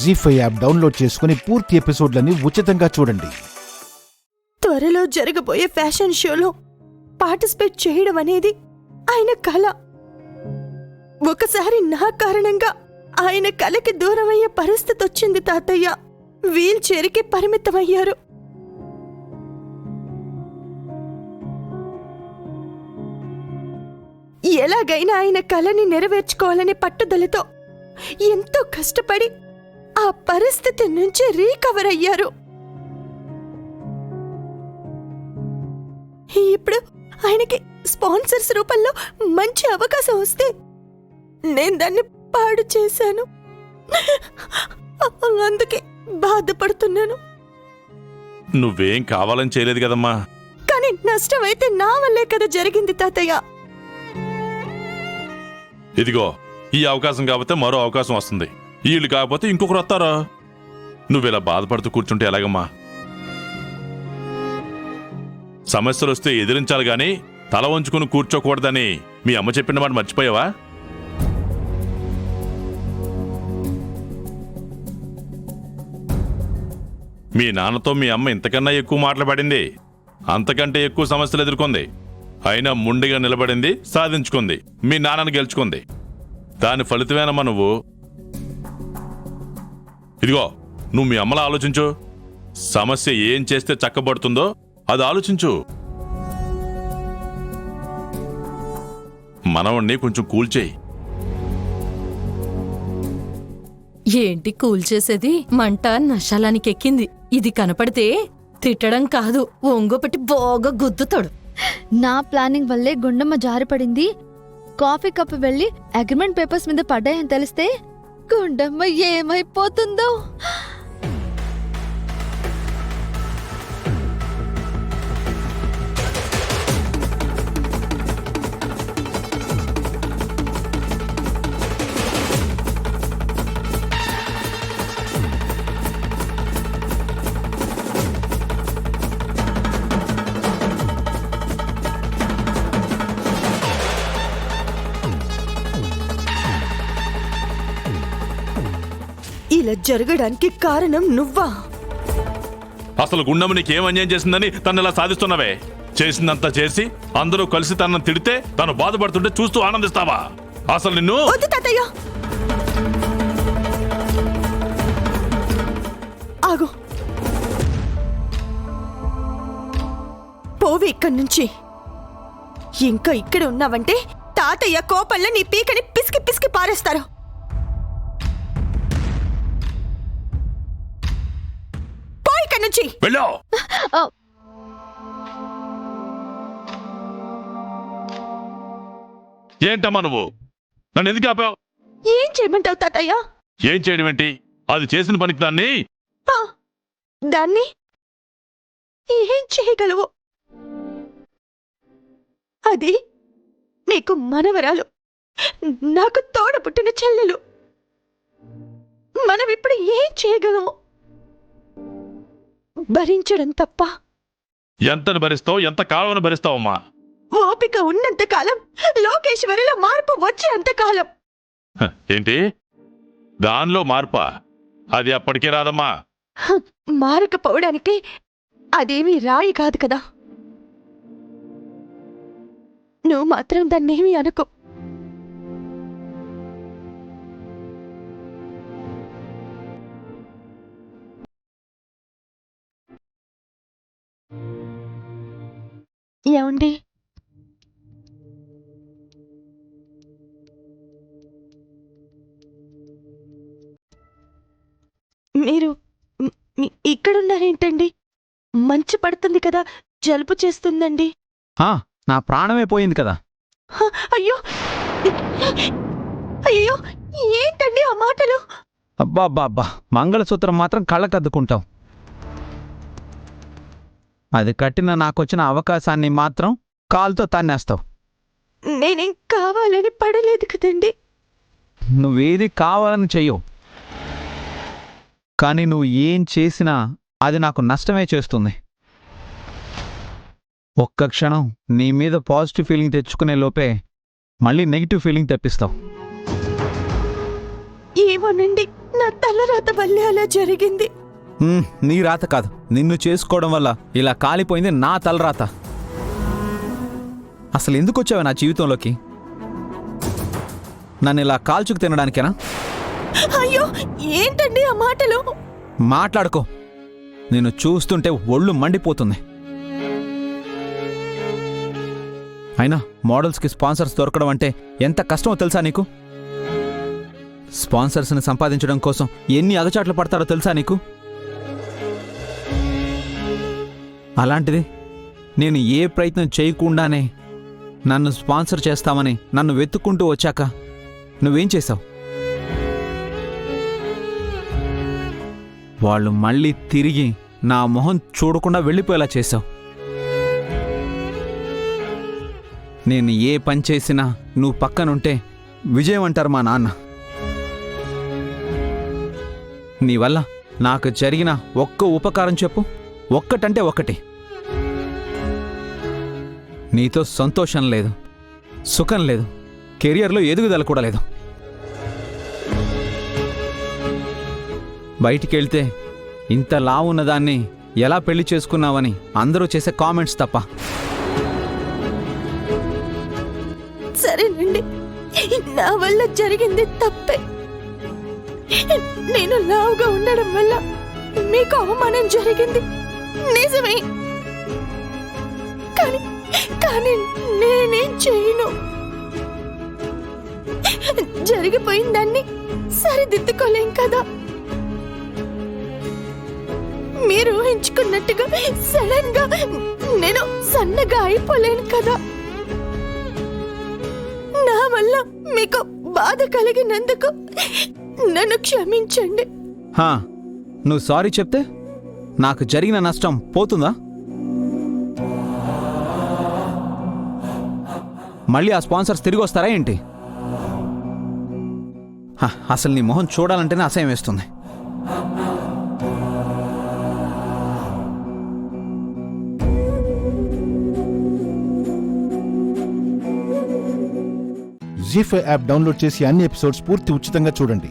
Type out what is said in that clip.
జీ5 app download చేసుకుని పూర్తి ఎపిసోడ్లని ఉచితంగా చూడండి. త్వరలో జరగబోయే ఫ్యాషన్ షోలో పార్టిసిపేట్ చేయడం అనేది ఆయన కల. ఒకసారి నా కారణంగా ఆయన కలకి దూరమయ్యే పరిస్థితి వచ్చింది తాతయ్య. వీల్ చైర్కి పరిమితమయ్యారు. ఎలాగైనా ఆయన కలని నెరవేర్చుకోవాలనే పట్టుదలతో ఎంతో కష్టపడి ఆ పరిస్థితి నుంచి రీకవర్ అయ్యారు. ఇప్పుడు ఆయనకి స్పాన్సర్స్ రూపంలో మంచి అవకాశం వస్తే నేను దాన్ని పాడు చేశాను. అందుకే బాధపడుతున్నాను. నువ్వేం కావాలని చేయలేదు కదమ్మా. కానీ నష్టమైతే నా వల్లే కదా జరిగింది తాతయ్య. ఇదిగో ఈ అవకాశం కాకపోతే మరో అవకాశం వస్తుంది. వీళ్ళు కాకపోతే ఇంకొకరు వస్తారా? నువ్విలా బాధపడుతూ కూర్చుంటే ఎలాగమ్మా? సమస్యలు వస్తే ఎదిరించాలి గాని తల వంచుకుని కూర్చోకూడదని మీ అమ్మ చెప్పిన మాట మర్చిపోయావా? మీ నాన్నతో మీ అమ్మ ఇంతకన్నా ఎక్కువ మాటలు పడింది, అంతకంటే ఎక్కువ సమస్యలు ఎదుర్కొంది. అయినా ముండిగా నిలబడింది, సాధించుకుంది, మీ నాన్నని గెలుచుకుంది. దాని ఫలితమేనమ్మా నువ్వు. ఇదిగో నువ్వు మీ అమ్మలా ఆలోచించు. సమస్య ఏం చేస్తే చక్కబడుతుందో అది ఆలోచించు. మనవణ్ణి కొంచెం కూల్చేయి. ఏంటి కూల్చేసేది? మంట నశాలానికి ఎక్కింది. ఇది కనపడితే తిట్టడం కాదు, ఒంగోపెట్టి బాగా గుద్దుతాడు. నా ప్లానింగ్ వల్లే గుండమ్మ జారిపడింది. కాఫీ కప్ వెళ్లి అగ్రిమెంట్ పేపర్స్ మీద పడ్డాయని తెలిస్తే గుండమ్మ ఏమైపోతుందో. ఇలా జరగడానికి కారణం నువ్వా? అసలు గుండమ్మ నీకేం అన్యాయం చేసిందని తను ఇలా సాధిస్తున్నావే? చేసిందంతా చేసి అందరూ కలిసి తనను తిడితే తను బాధపడుతుంటే చూస్తూ ఆనందిస్తావా? అసలు నిన్ను... వద్దు తాతయ్య, ఆగు. పోవి ఇక్కడి నుంచి. ఇంకా ఇక్కడ ఉన్నావంటే తాతయ్య కోపంలో నీ పీకని పిసికి పిసికి పారేస్తారు. పో ఇక్కడి నుంచి. వెళ్ళు. ఏంటమ్మా నువ్వు? నన్ను ఎందుకు ఆపావు? ఏం చేయమంటావు తాతయ్య? ఏం చేయడం ఏంటి? అది చేసిన పనికి దాన్ని ఏం చేయగలవు? అది నీకు మనవరాలు, నాకు తోడ పుట్టిన చెల్లెలు. మనం ఇప్పుడు ఏం చేయగలము? భరించడం తప్ప. ఎంతను భరిస్తావు? ఎంత కాలం భరిస్తావమ్మా? ఓపిక ఉన్నంత కాలం, లోకేశ్వరిలో మార్పు వచ్చేంత కాలం. ఏంటి దానిలో మార్పా? అది అప్పటికే రాదమ్మా. మారకపోవడానికి అదేమీ రాయి కాదు కదా. నువ్వు మాత్రం దాన్నేమీ అనుకో. ఏమండి, మీరు ఇక్కడున్నారేంటండి? మంచు పడుతుంది కదా, జలుబు చేస్తుందండి. నా ప్రాణమే పోయింది కదా. అయ్యో అయ్యో, ఏంటండి ఆ మాటలు? అబ్బా, మంగళసూత్రం మాత్రం కళ్ళకద్దుకుంటావు. అది కట్టిన నాకొచ్చిన అవకాశాన్ని మాత్రం కాలుతో తన్నేస్తావు. నేనేం కావాలని పడలేదు కదండి. నువ్వేది కావాలని చెయ్యవు, కానీ నువ్వు ఏం చేసినా అది నాకు నష్టమే చేస్తుంది. ఒక్క క్షణం నీ మీద పాజిటివ్ ఫీలింగ్ తెచ్చుకునే లోపే మళ్ళీ నెగిటివ్ ఫీలింగ్ తెప్పిస్తావు. ఏమోనండి, నా తలరాత వల్లే అలా జరిగింది. నీ రాత కాదు, నిన్ను చేసుకోవడం వల్ల ఇలా కాలిపోయింది నా తలరాత. అసలు ఎందుకు వచ్చావు నా జీవితంలోకి? నన్ను ఇలా కాల్చుకు తినడానికేనా? అయ్యో, ఏంటండి ఆ మాటలు? మాట్లాడుకో. నిన్ను చూస్తుంటే ఒళ్ళు మండిపోతుంది. అయినా మోడల్స్కి స్పాన్సర్స్ దొరకడం అంటే ఎంత కష్టమో తెలుసా నీకు? స్పాన్సర్స్ని సంపాదించడం కోసం ఎన్ని అగచాట్లు పడతారో తెలుసా నీకు? అలాంటిది నేను ఏ ప్రయత్నం చేయకుండానే నన్ను స్పాన్సర్ చేస్తామని నన్ను వెతుక్కుంటూ వచ్చాక నువ్వేం చేశావు? వాళ్ళు మళ్ళీ తిరిగి నా మొహం చూడకుండా వెళ్ళిపోయేలా చేశావు. నేను ఏ పని చేసినా నువ్వు పక్కనుంటే విజయం అంటారు మా నాన్న. నీ వల్ల నాకు జరిగిన ఒక్క ఉపకారం చెప్పు, ఒక్కటంటే ఒక్కటి. నీతో సంతోషం లేదు, సుఖం లేదు, కెరియర్లో ఎదుగుదల కూడా లేదు. బయటికెళ్తే ఇంత లావున్నదాన్ని ఎలా పెళ్లి చేసుకున్నావని అందరూ చేసే కామెంట్స్ తప్ప. సరేనండి, నా వల్ల జరిగింది తప్పే. నేను లావుగా ఉండడం వల్ల మీకు అవమానం జరిగింది నిజమే. కానీ నేనేం చేయను. జరిగిపోయిందాన్ని సరిదిద్దుకోలేం కదా. మీరు ఊహించుకున్నట్టుగా సడన్ గా నేను సన్నగా అయిపోలేను కదా. నా వల్ల మీకు బాధ కలిగినందుకు నన్ను క్షమించండి. నువ్వు సారీ చెప్తే నాకు జరిగిన నష్టం పోతుందా? మళ్ళీ ఆ స్పాన్సర్స్ తిరిగి వస్తారా ఏంటి? అసలు నీ మొహం చూడాలంటేనే అసహ్యం వేస్తుంది. జీ5 యాప్ డౌన్లోడ్ చేసి అన్ని ఎపిసోడ్స్ పూర్తి ఉచితంగా చూడండి.